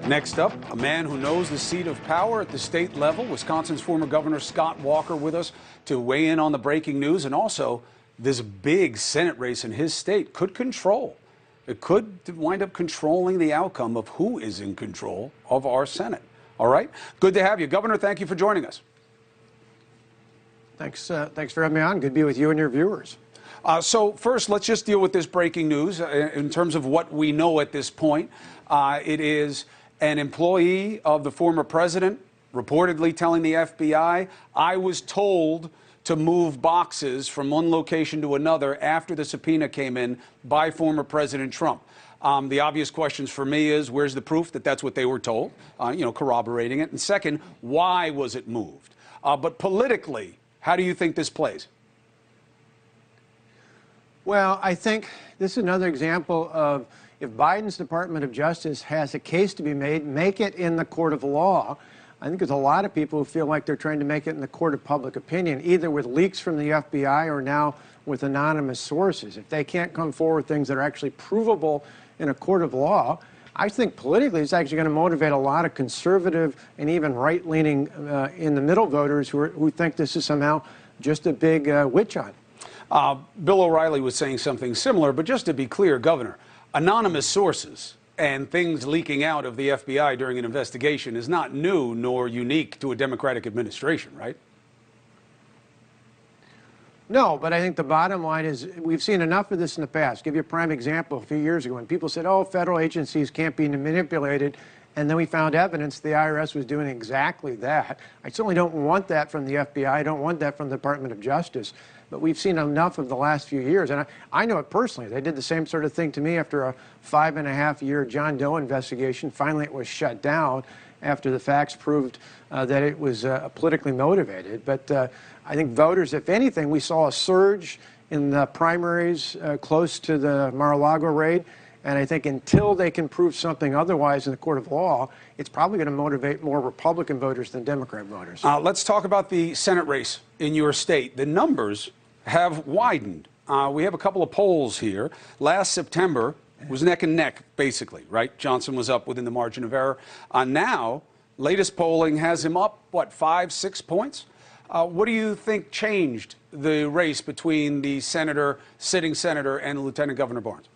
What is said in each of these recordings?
Next up, a man who knows the seat of power at the state level. Wisconsin's former Governor Scott Walker with us to weigh in on the breaking news, and also this big Senate race in his state could control. It could wind up controlling the outcome of who is in control of our Senate. All right? Good to have you. Governor, thank you for joining us. Thanks for having me on. Good to be with you and your viewers. So first, let's just deal with this breaking news in terms of what we know at this point. It is an employee of the former president reportedly telling the FBI, I was told to move boxes from one location to another after the subpoena came in by former President Trump. The obvious questions for me is, where's the proof that that's what they were told, corroborating it? And second, why was it moved? But politically, how do you think this plays? Well, I think this is another example of if Biden's Department of Justice has a case to be made, make it in the court of law. I think there's a lot of people who feel like they're trying to make it in the court of public opinion, either with leaks from the FBI or now with anonymous sources. If they can't come forward with things that are actually provable in a court of law, I think politically it's actually going to motivate a lot of conservative and even right-leaning in the middle voters who think this is somehow just a big witch hunt. Bill O'Reilly was saying something similar, but just to be clear, Governor, anonymous sources and things leaking out of the FBI during an investigation is not new nor unique to a Democratic administration, right? No, but I think the bottom line is we've seen enough of this in the past. I'll give you a prime example. A few years ago when people said, oh, federal agencies can't be manipulated, and then we found evidence the IRS was doing exactly that. I certainly don't want that from the FBI. I don't want that from the Department of Justice. But we've seen enough of the last few years. And I know it personally. They did the same sort of thing to me after a 5.5-year John Doe investigation. Finally, it was shut down after the facts proved that it was politically motivated. But I think voters, if anything, we saw a surge in the primaries close to the Mar-a-Lago raid. And I think until they can prove something otherwise in the court of law, it's probably going to motivate more Republican voters than Democrat voters. Let's talk about the Senate race in your state. The numbers have widened. We have a couple of polls here. Last September was neck and neck, basically, right? Johnson was up within the margin of error. Now, latest polling has him up, what, 5-6 points? What do you think changed the race between the sitting senator, and the Lieutenant Governor Barnes?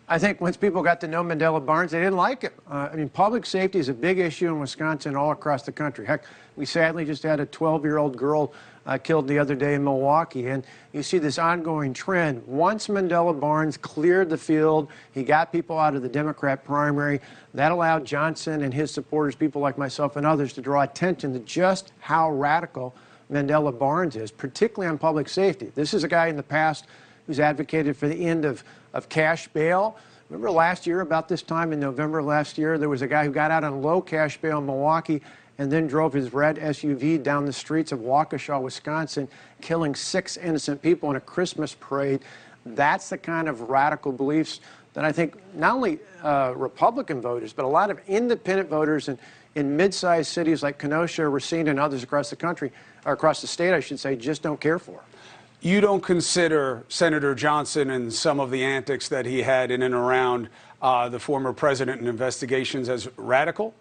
I think once people got to know Mandela Barnes, they didn't like it. I mean, public safety is a big issue in Wisconsin all across the country. Heck, we sadly just had a 12-year-old girl killed the other day in Milwaukee. And you see this ongoing trend. Once Mandela Barnes cleared the field, he got people out of the Democrat primary. That allowed Johnson and his supporters, people like myself and others, to draw attention to just how radical Mandela Barnes is, particularly on public safety. This is a guy in the past who's advocated for the end of cash bail. Remember last year, about this time in November last year, there was a guy who got out on low cash bail in Milwaukee and then drove his red SUV down the streets of Waukesha, Wisconsin, killing 6 innocent people in a Christmas parade. That's the kind of radical beliefs that I think not only Republican voters, but a lot of independent voters in mid-sized cities like Kenosha, Racine, and others across the country, or across the state, I should say, just don't care for. You don't consider Senator Johnson and some of the antics that he had in and around the former president and investigations as radical?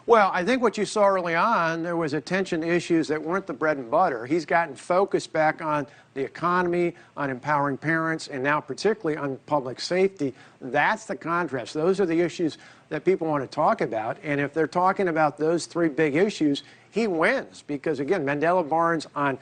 Well, I think what you saw early on, there was attention to issues that weren't the bread and butter. He's gotten focused back on the economy, on empowering parents, and now particularly on public safety. That's the contrast. Those are the issues that people want to talk about. And if they're talking about those 3 big issues, he wins. Because again, Mandela Barnes on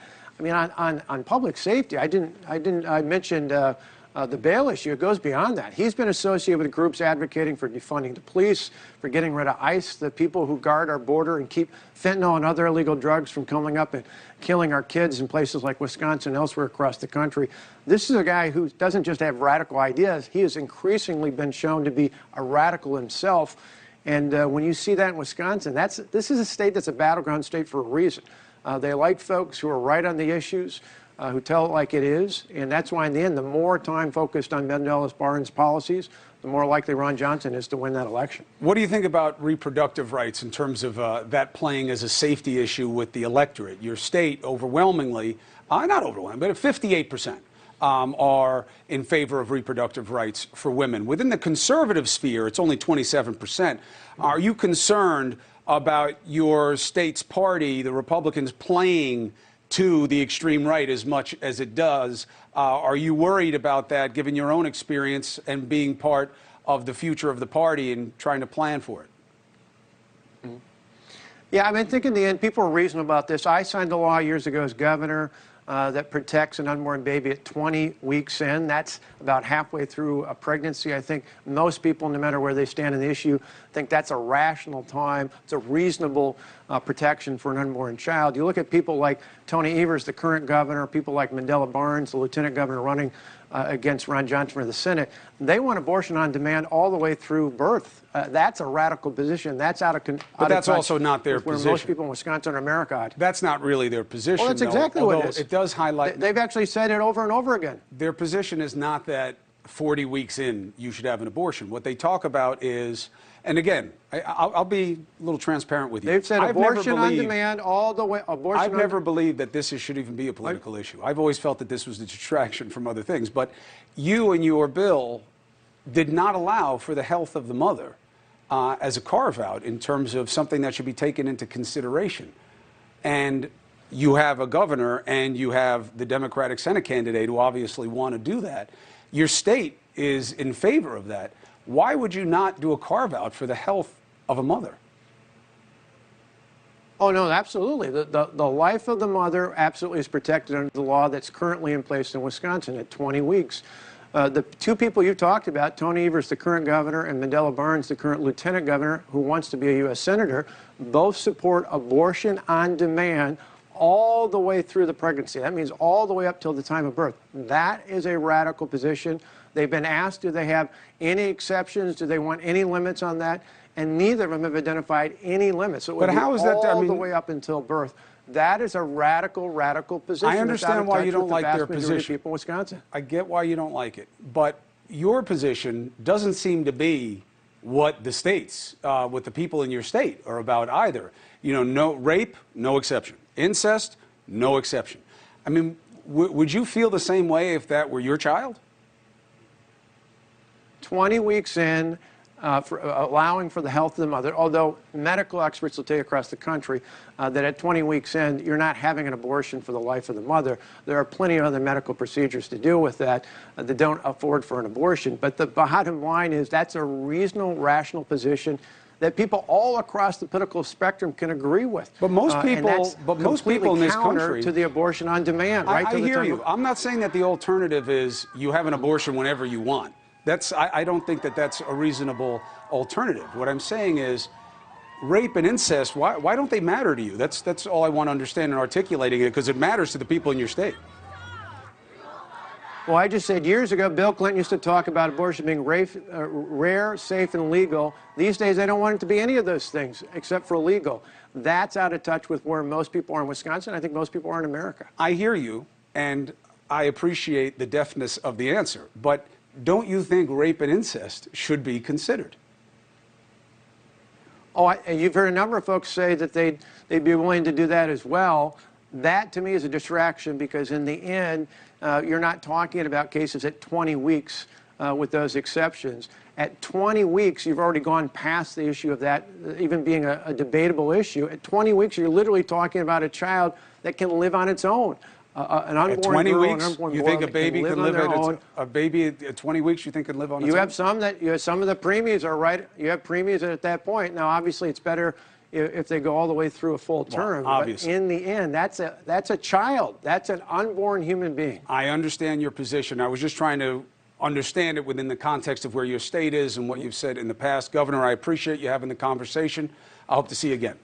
public safety, I mentioned the bail issue. It goes beyond that. He's been associated with groups advocating for defunding the police, for getting rid of ICE, the people who guard our border and keep fentanyl and other illegal drugs from coming up and killing our kids in places like Wisconsin and elsewhere across the country. This is a guy who doesn't just have radical ideas. He has increasingly been shown to be a radical himself. And when you see that in Wisconsin, this is a state that's a battleground state for a reason. They like folks who are right on the issues, who tell it like it is. And that's why, in the end, the more time focused on Mandela Barnes' policies, the more likely Ron Johnson is to win that election. What do you think about reproductive rights in terms of that playing as a safety issue with the electorate? Your state overwhelmingly, not overwhelmingly, but at 58%, are in favor of reproductive rights for women. Within the conservative sphere, it's only 27%. Are you concerned about your state's party, the Republicans, playing to the extreme right as much as it does? Are you worried about that, given your own experience and being part of the future of the party and trying to plan for it? Yeah, I mean, I think in the end, people are reasonable about this. I signed a law years ago as governor that protects an unborn baby at 20 weeks in. That's about halfway through a pregnancy. I think most people, no matter where they stand on the issue, think that's a rational time. It's a reasonable protection for an unborn child. You look at people like Tony Evers, the current governor, people like Mandela Barnes, the lieutenant governor running against Ron Johnson for the Senate. They want abortion on demand all the way through birth. That's a radical position. That's out of But that's also not their position. position. Most people in Wisconsin or America are. That's not really their position. Well, that's exactly though, what it is. It does highlight. They've actually said it over and over again. Their position is not that 40 weeks in you should have an abortion. What they talk about is, and again, I'll be a little transparent with you. They've said abortion on demand all the way. I've never believed that this should even be a political issue. I've always felt that this was a distraction from other things. But you and your bill did not allow for the health of the mother as a carve-out in terms of something that should be taken into consideration. And you have a governor and you have the Democratic Senate candidate who obviously want to do that. Your state is in favor of that. Why would you not do a carve-out for the health of a mother? Oh, no, absolutely. The life of the mother absolutely is protected under the law that's currently in place in Wisconsin at 20 weeks. The two people you talked about, Tony Evers, the current governor, and Mandela Barnes, the current lieutenant governor, who wants to be a U.S. senator, both support abortion on demand all the way through the pregnancy. That means all the way up till the time of birth. That is a radical position. They've been asked, do they have any exceptions? Do they want any limits on that? And neither of them have identified any limits. So it would be all the way up until birth. That is a radical, radical position. I understand why you don't like their position. People in Wisconsin. I get why you don't like it. But your position doesn't seem to be what the states, what the people in your state are about either. You know, no rape, no exception. Incest, no exception. I mean, would you feel the same way if that were your child? 20 weeks in, for allowing for the health of the mother, although medical experts will tell you across the country that at 20 weeks in, you're not having an abortion for the life of the mother. There are plenty of other medical procedures to deal with that that don't afford for an abortion. But the bottom line is that's a reasonable, rational position that people all across the political spectrum can agree with. But most people in this country to the abortion on demand. Right? I hear you. I'm not saying that the alternative is you have an abortion whenever you want. I don't think that that's a reasonable alternative. What I'm saying is rape and incest, why don't they matter to you? That's all I want to understand in articulating it, because it matters to the people in your state. Well, I just said years ago, Bill Clinton used to talk about abortion being rare, safe, and legal. These days, they don't want it to be any of those things except for legal. That's out of touch with where most people are in Wisconsin. I think most people are in America. I hear you, and I appreciate the deftness of the answer. But don't you think rape and incest should be considered? Oh, you've heard a number of folks say that they'd be willing to do that as well. That, to me, is a distraction because, in the end, you're not talking about cases at 20 weeks with those exceptions. At 20 weeks, you've already gone past the issue of that even being a debatable issue. At 20 weeks, you're literally talking about a child that can live on its own. An unborn at 20 girl, weeks, an unborn you boy think a baby can live on a baby at 20 weeks? You think can live on its own? You have some of the preemies are right. You have preemies at that point. Now, obviously, it's better if they go all the way through a full term. Well, obviously. But in the end, that's a child. That's an unborn human being. I understand your position. I was just trying to understand it within the context of where your state is and what you've said in the past. Governor, I appreciate you having the conversation. I hope to see you again.